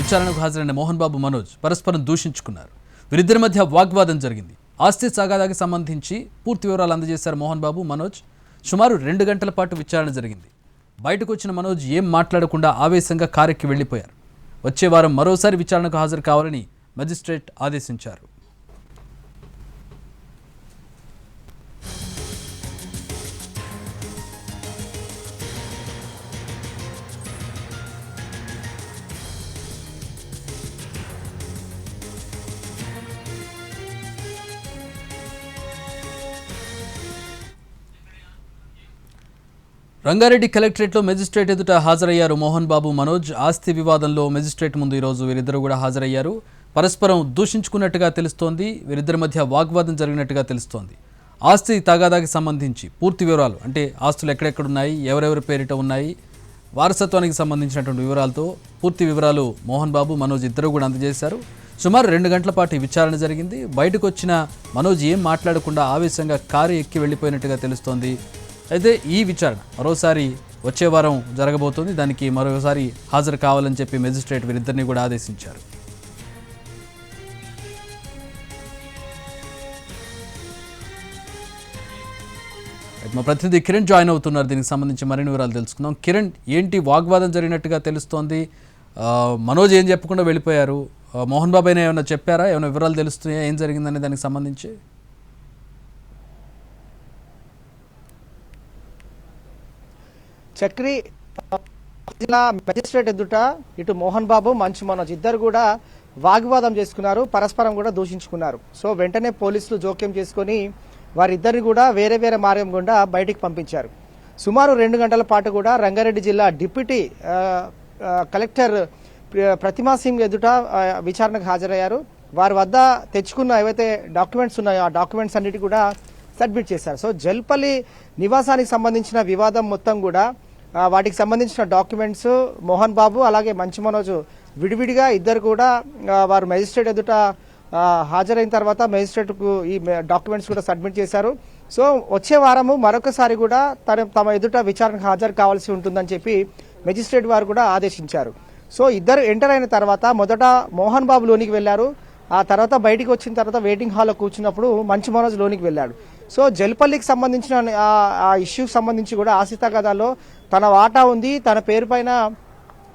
విచారణకు హాజరైన మోహన్ బాబు, మనోజ్ పరస్పరం దూషించుకున్నారు. వీరిద్దరి మధ్య వాగ్వాదం జరిగింది. ఆస్తి తగాదాకి సంబంధించి పూర్తి వివరాలు అందజేశారు మోహన్ బాబు, మనోజ్. సుమారు 2 గంటల పాటు విచారణ జరిగింది. బయటకు వచ్చిన మనోజ్ ఏం మాట్లాడకుండా ఆవేశంగా కారెక్కి వెళ్లిపోయారు. వచ్చే వారం మరోసారి విచారణకు హాజరు కావాలని మెజిస్ట్రేట్ ఆదేశించారు. రంగారెడ్డి కలెక్టరేట్లో మెజిస్ట్రేట్ ఎదుట హాజరయ్యారు మోహన్ బాబు, మనోజ్. ఆస్తి వివాదంలో మెజిస్ట్రేట్ ముందు ఈరోజు వీరిద్దరు కూడా హాజరయ్యారు. పరస్పరం దూషించుకున్నట్టుగా తెలుస్తోంది. వీరిద్దరి మధ్య వాగ్వాదం జరిగినట్టుగా తెలుస్తోంది. ఆస్తి తగాదాకి సంబంధించి పూర్తి వివరాలు, అంటే ఆస్తులు ఎక్కడెక్కడున్నాయి, ఎవరెవరి పేరిట ఉన్నాయి, వారసత్వానికి సంబంధించినటువంటి వివరాలతో పూర్తి వివరాలు మోహన్ బాబు, మనోజ్ ఇద్దరు కూడా అందజేశారు. సుమారు 2 గంటల పాటు విచారణ జరిగింది. బయటకు వచ్చిన మనోజ్ ఏం మాట్లాడకుండా ఆవేశంగా కారు ఎక్కి వెళ్ళిపోయినట్టుగా తెలుస్తోంది. అయితే ఈ విచారణ మరోసారి వచ్చే వారం జరగబోతోంది. దానికి మరోసారి హాజరు కావాలని చెప్పి మెజిస్ట్రేట్ వీరిద్దరిని కూడా ఆదేశించారు. మా ప్రతినిధి కిరణ్ జాయిన్ అవుతున్నారు. దీనికి సంబంధించి మరిన్ని వివరాలు తెలుసుకుందాం. కిరణ్, ఏంటి వాగ్వాదం జరిగినట్టుగా తెలుస్తోంది? మనోజ్ ఏం చెప్పకుండా వెళ్ళిపోయారు. మోహన్ బాబు అయినా ఏమైనా చెప్పారా? ఏమైనా వివరాలు తెలుస్తున్నాయా? ఏం జరిగిందనే దానికి సంబంధించి? చక్రి జిల్లా మెజిస్ట్రేట్ ఎదుట ఇటు మోహన్ బాబు, మంచు మనోజ్ ఇద్దరు కూడా వాగ్వాదం చేసుకున్నారు, పరస్పరం కూడా దూషించుకున్నారు. సో వెంటనే పోలీసులు జోక్యం చేసుకొని వారిద్దరిని కూడా వేరే వేరే మార్గం గుండా బయటికి పంపించారు. సుమారు 2 గంటల పాటు కూడా రంగారెడ్డి జిల్లా డిప్యూటీ కలెక్టర్ ప్రతిమా సింగ్ ఎదుట విచారణకు హాజరయ్యారు. వారి వద్ద తెచ్చుకున్న ఏవైతే డాక్యుమెంట్స్ ఉన్నాయో ఆ డాక్యుమెంట్స్ అన్నిటి కూడా సబ్మిట్ చేశారు. సో జల్పల్లి నివాసానికి సంబంధించిన వివాదం మొత్తం కూడా వాటికి సంబంధించిన డాక్యుమెంట్స్ మోహన్ బాబు అలాగే మంచు మనోజ్ విడివిడిగా ఇద్దరు కూడా వారు మెజిస్ట్రేట్ ఎదుట హాజరైన తర్వాత మెజిస్ట్రేట్కు ఈ డాక్యుమెంట్స్ కూడా సబ్మిట్ చేశారు. సో వచ్చే వారము మరొకసారి కూడా తమ ఎదుట విచారణకు హాజరు కావాల్సి ఉంటుందని చెప్పి మెజిస్ట్రేట్ వారు కూడా ఆదేశించారు. సో ఇద్దరు ఎంటర్ అయిన తర్వాత మొదట మోహన్ బాబు లోనికి వెళ్లారు. ఆ తర్వాత బయటికి వచ్చిన తర్వాత వెయిటింగ్ హాల్లో కూర్చున్నప్పుడు మంచు మనోజ్ లోనికి వెళ్ళాడు. సో జల్పల్లికి సంబంధించిన ఆ ఇష్యూకి సంబంధించి కూడా ఆస్తి తగాదాలో తన వాటా ఉంది, తన పేరు పైన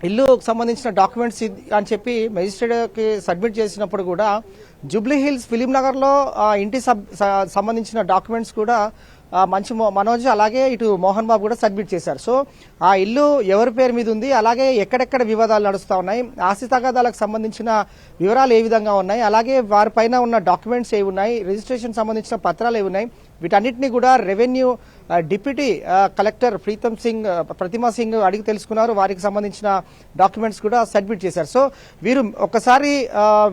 ఇల్లుకు సంబంధించిన డాక్యుమెంట్స్ అని చెప్పి మెజిస్ట్రేట్కి సబ్మిట్ చేసినప్పుడు కూడా జూబ్లీ హిల్స్ ఫిలిం నగర్లో ఇంటి సంబంధించిన డాక్యుమెంట్స్ కూడా మంచు మనోజ్ అలాగే ఇటు మోహన్ బాబు కూడా సబ్మిట్ చేశారు. సో ఆ ఇల్లు ఎవరి పేరు మీద ఉంది, అలాగే ఎక్కడెక్కడ వివాదాలు నడుస్తూ ఉన్నాయి, ఆస్తి తగాదాలకు సంబంధించిన వివరాలు ఏ విధంగా ఉన్నాయి, అలాగే వారిపైన ఉన్న డాక్యుమెంట్స్ ఏవి ఉన్నాయి, రిజిస్ట్రేషన్ సంబంధించిన పత్రాలు ఏవి ఉన్నాయి, వీటన్నిటిని కూడా రెవెన్యూ డిప్యూటీ కలెక్టర్ ప్రతిమా సింగ్ అడిగి తెలుసుకున్నారు. వారికి సంబంధించిన డాక్యుమెంట్స్ కూడా సబ్మిట్ చేశారు. సో వీరు ఒక్కసారి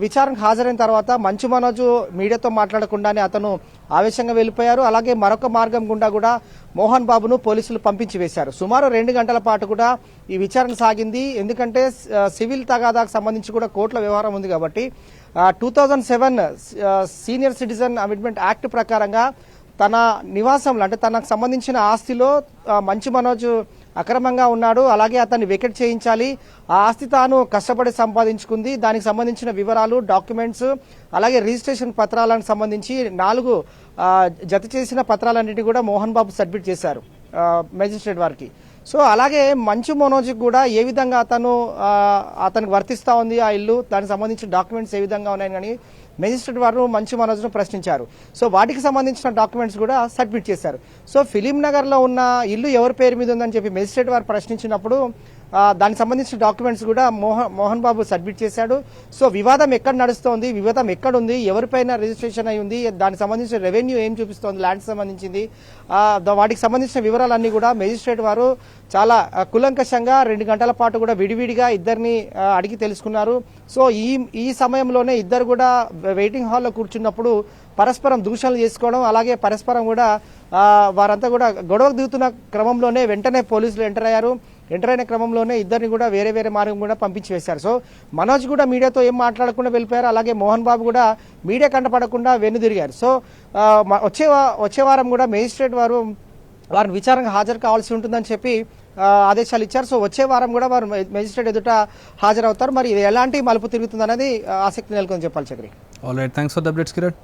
విచారణకు హాజరైన తర్వాత మంచు మనోజ్ మీడియాతో మాట్లాడకుండానే అతను ఆవేశంగా వెళ్లిపోయారు. అలాగే మరొక మార్గం గుండా కూడా మోహన్ బాబును పోలీసులు పంపించి వేశారు. సుమారు 2 గంటల పాటు కూడా ఈ విచారణ సాగింది. ఎందుకంటే సివిల్ తగాదాకు సంబంధించి కూడా కోర్టుల వ్యవహారం ఉంది కాబట్టి 2007 సీనియర్ సిటిజన్ అమెండ్మెంట్ యాక్ట్ ప్రకారంగా తన నివాసంలో అంటే తనకు సంబంధించిన ఆస్తిలో మంచు మనోజ్ అక్రమంగా ఉన్నాడు, అలాగే అతన్ని వెకెట్ చేయించాలి, ఆ ఆస్తి తాను కష్టపడి సంపాదించుకుంది, దానికి సంబంధించిన వివరాలు, డాక్యుమెంట్స్, అలాగే రిజిస్ట్రేషన్ పత్రాలకు సంబంధించి 4 జత చేసిన పత్రాలన్నింటినీ కూడా మోహన్ బాబు సబ్మిట్ చేశారు మెజిస్ట్రేట్ వారికి. సో అలాగే మంచు మనోజ్ కూడా ఏ విధంగా అతనికి వర్తిస్తా ఉంది ఆ ఇల్లు, దానికి సంబంధించిన డాక్యుమెంట్స్ ఏ విధంగా ఉన్నాయని కానీ మెజిస్ట్రేట్ వారు మంచు మనోజ్ను ప్రశ్నించారు. సో వాటికి సంబంధించిన డాక్యుమెంట్స్ కూడా సబ్మిట్ చేశారు. సో ఫిలిం నగర్లో ఉన్న ఇల్లు ఎవరి పేరు మీద ఉందని చెప్పి మెజిస్ట్రేట్ వారు ప్రశ్నించినప్పుడు దానికి సంబంధించిన డాక్యుమెంట్స్ కూడా మోహన్ బాబు సబ్మిట్ చేశాడు. సో వివాదం ఎక్కడ నడుస్తోంది, వివాదం ఎక్కడుంది, ఎవరిపైన రిజిస్ట్రేషన్ అయి ఉంది, దానికి సంబంధించిన రెవెన్యూ ఏం చూపిస్తోంది, ల్యాండ్ సంబంధించింది, వాటికి సంబంధించిన వివరాలన్నీ కూడా మెజిస్ట్రేట్ వారు చాలా కులంకషంగా 2 గంటల పాటు కూడా విడివిడిగా ఇద్దరిని అడిగి తెలుసుకున్నారు. సో ఈ సమయంలోనే ఇద్దరు కూడా వెయిటింగ్ హాల్లో కూర్చున్నప్పుడు పరస్పరం దూషణలు చేసుకోవడం, అలాగే పరస్పరం కూడా వారంతా కూడా గొడవకు దిగుతున్న క్రమంలోనే వెంటనే పోలీసులు ఎంటర్ అయ్యారు. ఎంటర్ అయిన క్రమంలోనే ఇద్దరిని కూడా వేరే వేరే మార్గం కూడా పంపించి వేశారు. సో మనోజ్ కూడా మీడియాతో ఏం మాట్లాడకుండా వెళ్ళిపోయారు. అలాగే మోహన్ బాబు కూడా మీడియా కంటపడకుండా వెన్నుదిరిగారు. సో వచ్చే వారం కూడా మేజిస్ట్రేట్ వారిని విచారణకు హాజరు కావాల్సి ఉంటుందని చెప్పి ఆదేశాలు ఇచ్చారు. సో వచ్చే వారం కూడా వారు మెజిస్ట్రేట్ ఎదుట హాజరవుతారు. మరి ఇది ఎలాంటి మలుపు తిరుగుతుంది అనేది ఆసక్తి నెలకొని చెప్పాలి Chakri. All right, thanks for the updates Kiran.